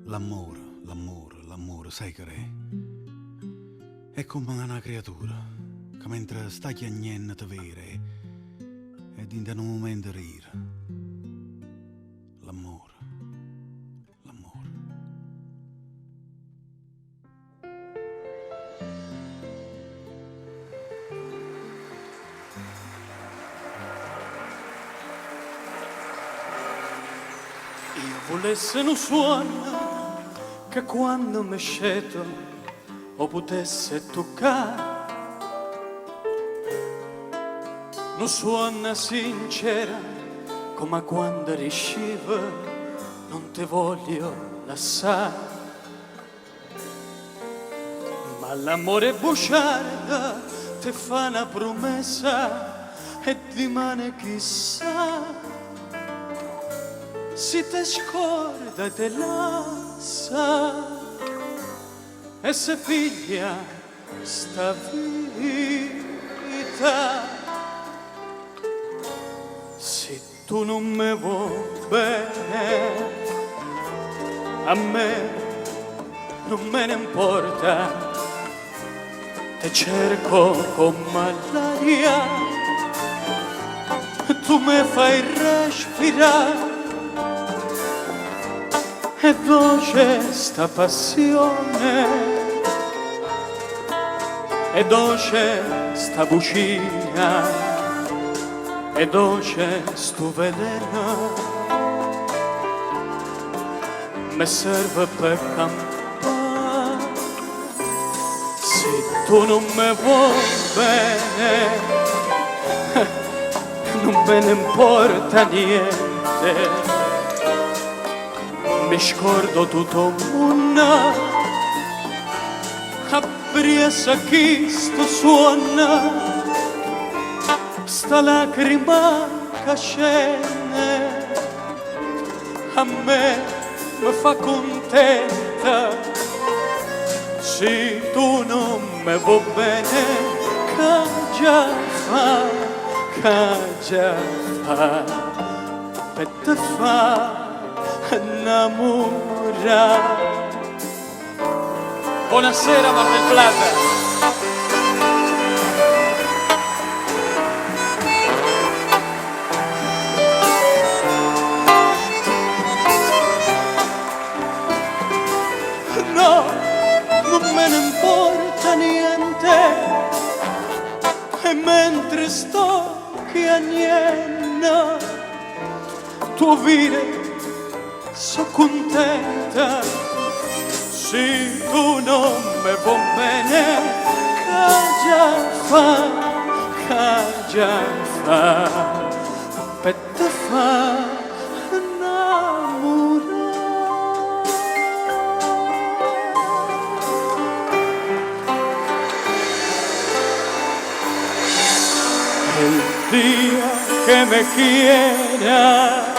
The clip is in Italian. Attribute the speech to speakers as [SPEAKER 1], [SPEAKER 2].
[SPEAKER 1] L'amore, sai che è come una creatura che mentre sta chiagnendo te vere e in un momento rire. L'amore.
[SPEAKER 2] Io volesse un suono che quando mi sceto o potesse toccare, un suono sincera come quando riusciva non ti voglio lasciare. Ma l'amore bugiarda ti fa una promessa e dimane chissà si te scorda e te lascia e se piglia sta vita. Se tu non mi vuoi bene, a me non me ne importa, te cerco come l'aria, tu mi fai respirare. E dolce sta passione, e dolce sta bucina, e dolce sto veleno, mi serve per campare. Se tu non mi vuoi bene, non me ne importa niente, mi scordo tutto il mondo, appresa chi sto suona, sta lacrima che scende, a me mi fa contenta. Se tu non mi vuoi bene, che già fa, per te fa innamorare. Buonasera Mar del Plata. No, non me ne importa niente, e mentre sto chiagnendo tuo vire so contenta. Se tu non mi vuoi bene, che già fa, per te fa innamorare. El día que me quiera